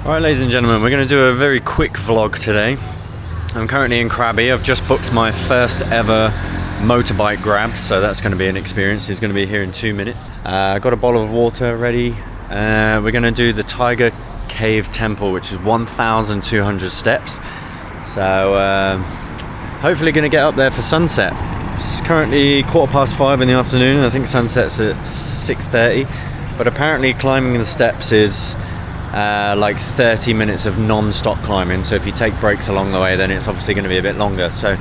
Alright, ladies and gentlemen, we're going to do a very quick vlog today. I'm currently in Krabi. I've just booked my first ever motorbike grab, so that's going to be an experience. He's going to be here in 2 minutes. Got a bottle of water ready. We're going to do the Tiger Cave Temple, which is 1,200 steps. So hopefully going to get up there for sunset. It's currently 5:15 in the afternoon. I think sunset's at 6:30, but apparently climbing the steps is like 30 minutes of non-stop climbing, so if you take breaks along the way then it's obviously going to be a bit longer. So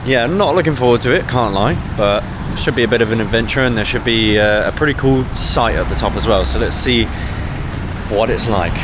yeah, I'm not looking forward to it, can't lie, but it should be a bit of an adventure, and there should be a pretty cool sight at the top as well, so let's see what it's like.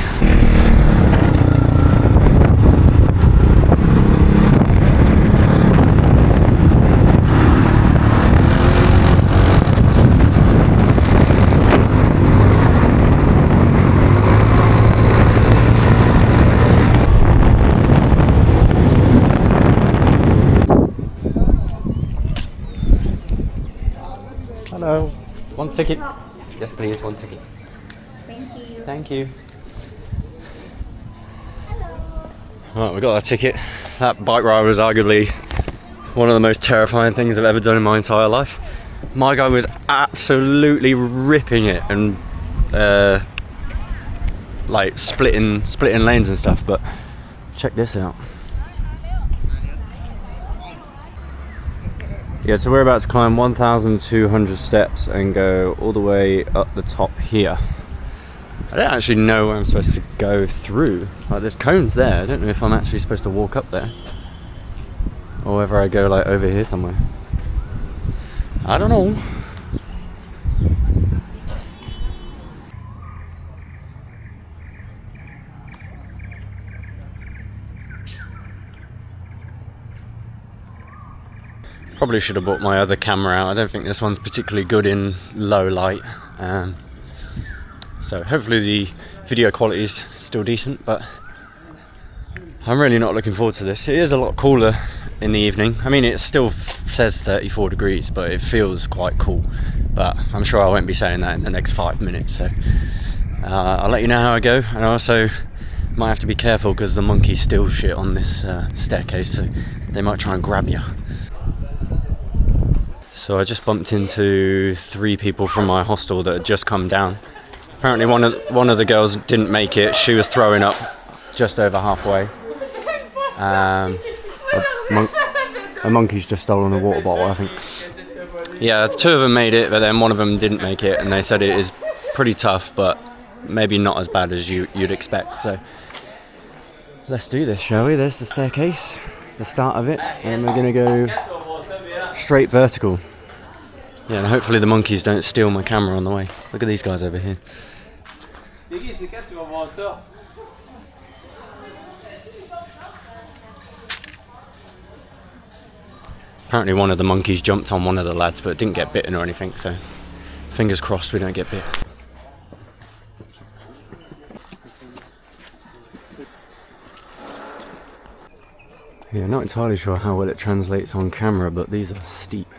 Hello. One ticket. Yes, please. One ticket. Thank you. Thank you. Hello. Right, we got our ticket. That bike ride was arguably one of the most terrifying things I've ever done in my entire life. My guy was absolutely ripping it and like splitting lanes and stuff. But check this out. Yeah, so we're about to climb 1,200 steps and go all the way up the top here. I don't actually know where I'm supposed to go through. Like, there's cones there. I don't know if I'm actually supposed to walk up there, or whether I go like over here somewhere. I don't know. Probably should have brought my other camera out. I don't think this one's particularly good in low light. So hopefully the video quality is still decent, but I'm really not looking forward to this. It is a lot cooler in the evening. I mean, it still says 34 degrees, but it feels quite cool. But I'm sure I won't be saying that in the next 5 minutes. So I'll let you know how I go. And I also might have to be careful because the monkeys steal shit on this staircase, so they might try and grab you. So I just bumped into 3 people from my hostel that had just come down. Apparently one of the girls didn't make it. She was throwing up just over halfway. A monkey's just stolen a water bottle, I think. Yeah, 2 of them made it, but then one of them didn't make it, and they said it is pretty tough, but maybe not as bad as you'd expect. So let's do this, shall we? There's the staircase, the start of it, and we're gonna go straight vertical. Yeah, and hopefully the monkeys don't steal my camera on the way. Look at these guys over here. Apparently one of the monkeys jumped on one of the lads, but didn't get bitten or anything, so fingers crossed we don't get bit. Yeah, not entirely sure how well it translates on camera, but these are steep.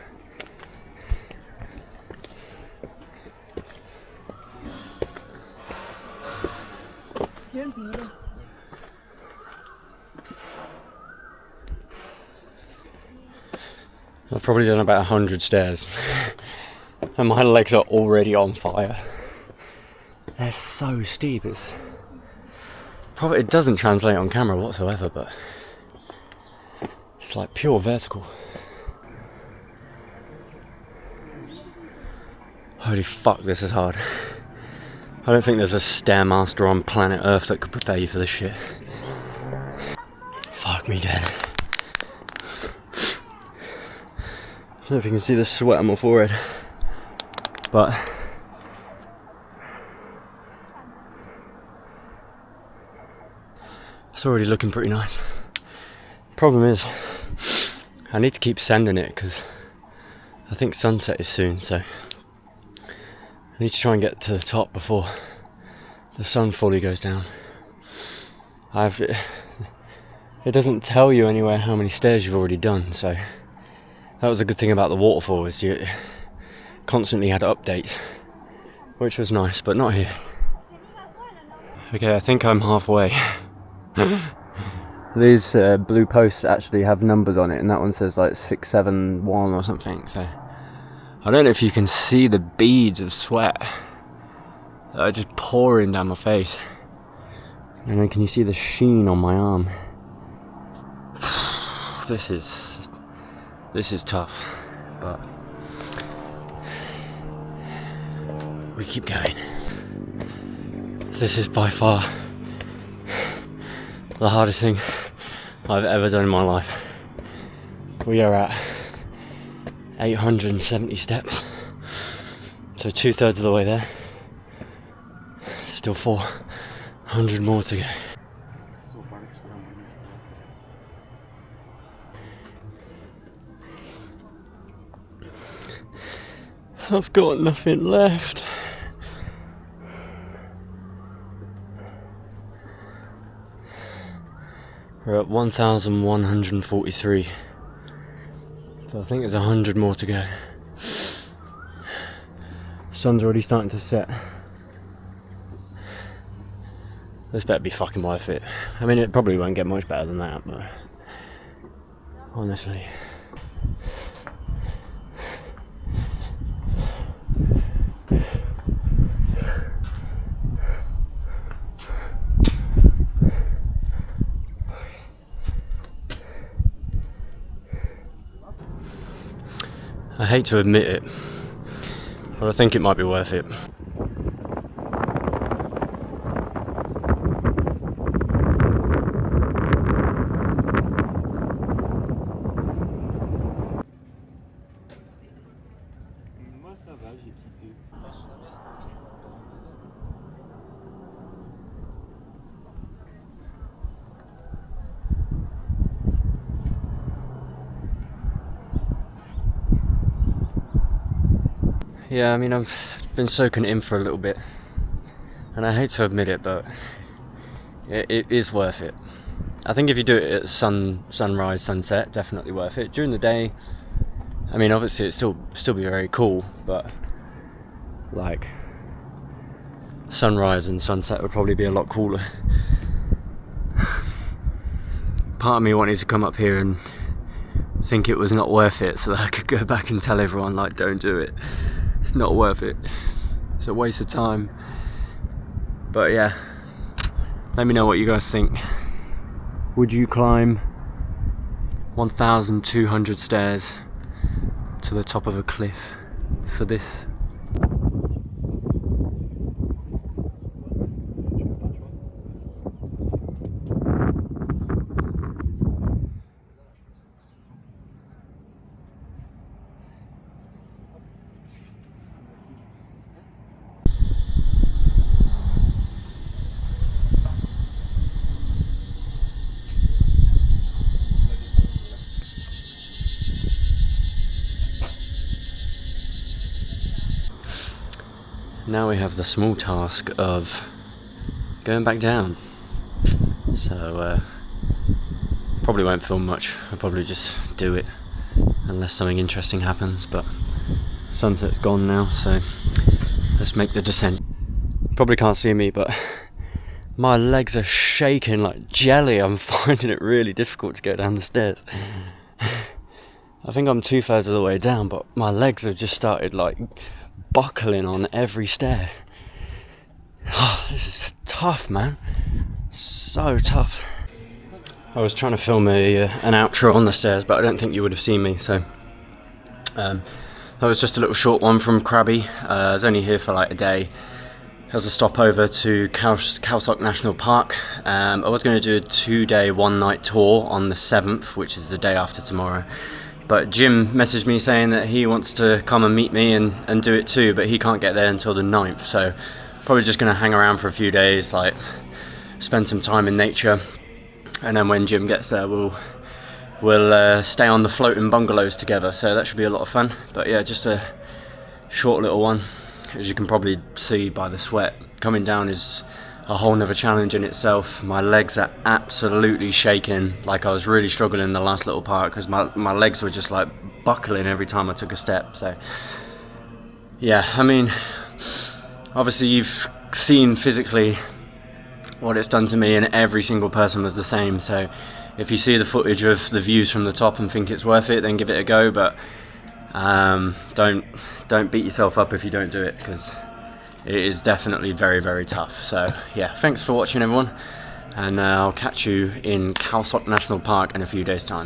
I've probably done about 100 stairs and my legs are already on fire. They're so steep. It doesn't translate on camera whatsoever, but it's like pure vertical. Holy fuck, this is hard. I don't think there's a stairmaster on planet Earth that could prepare you for this shit. Fuck me dead. I don't know if you can see the sweat on my forehead, but it's already looking pretty nice. Problem is, I need to keep sending it because I think sunset is soon, so I need to try and get to the top before the sun fully goes down. It doesn't tell you anywhere how many stairs you've already done, so that was a good thing about the waterfall, is you constantly had updates, which was nice, but not here. Okay, I think I'm halfway. These blue posts actually have numbers on it, and that one says like 671 or something, so I don't know if you can see the beads of sweat that are just pouring down my face. And then can you see the sheen on my arm? This is tough, but we keep going. This is by far the hardest thing I've ever done in my life. We are at 870 steps, so 2/3 of the way there. Still 400 more to go. I've got nothing left. We're at 1,143. So I think there's 100 more to go. Sun's already starting to set. This better be fucking worth it. I mean, it probably won't get much better than that, but honestly. I hate to admit it, but I think it might be worth it. Yeah, I mean, I've been soaking it in for a little bit, and I hate to admit it, but it is worth it. I think if you do it at sunrise, sunset, definitely worth it. During the day, I mean, obviously it'd still be very cool, but like sunrise and sunset would probably be a lot cooler. Part of me wanted to come up here and think it was not worth it, so that I could go back and tell everyone, like, don't do it. It's not worth it. It's a waste of time. But yeah, let me know what you guys think. Would you climb 1,200 stairs to the top of a cliff for this? Now we have the small task of going back down. So probably won't film much. I'll probably just do it unless something interesting happens, but sunset's gone now, so let's make the descent. Probably can't see me, but my legs are shaking like jelly. I'm finding it really difficult to go down the stairs. I think I'm 2/3 of the way down, but my legs have just started like buckling on every stair. This is tough, man. So tough. I was trying to film an outro on the stairs, but I don't think you would have seen me, so that was just a little short one from Krabi. I was only here for like a day. There was a stopover to Karsts National Park. I was going to do a 2-day, 1-night tour on the 7th, which is the day after tomorrow. But Jim messaged me saying that he wants to come and meet me and do it too, but he can't get there until the 9th. So probably just going to hang around for a few days, like spend some time in nature. And then when Jim gets there, we'll stay on the floating bungalows together. So that should be a lot of fun. But yeah, just a short little one. As you can probably see by the sweat, coming down is a whole nother challenge in itself. My legs are absolutely shaking. Like I was really struggling in the last little part because my legs were just like buckling every time I took a step. So yeah, I mean, obviously you've seen physically what it's done to me, and every single person was the same. So if you see the footage of the views from the top and think it's worth it, then give it a go, but don't beat yourself up if you don't do it, because it is definitely very, very tough. So yeah, thanks for watching everyone, and I'll catch you in Khao Sok National Park in a few days time.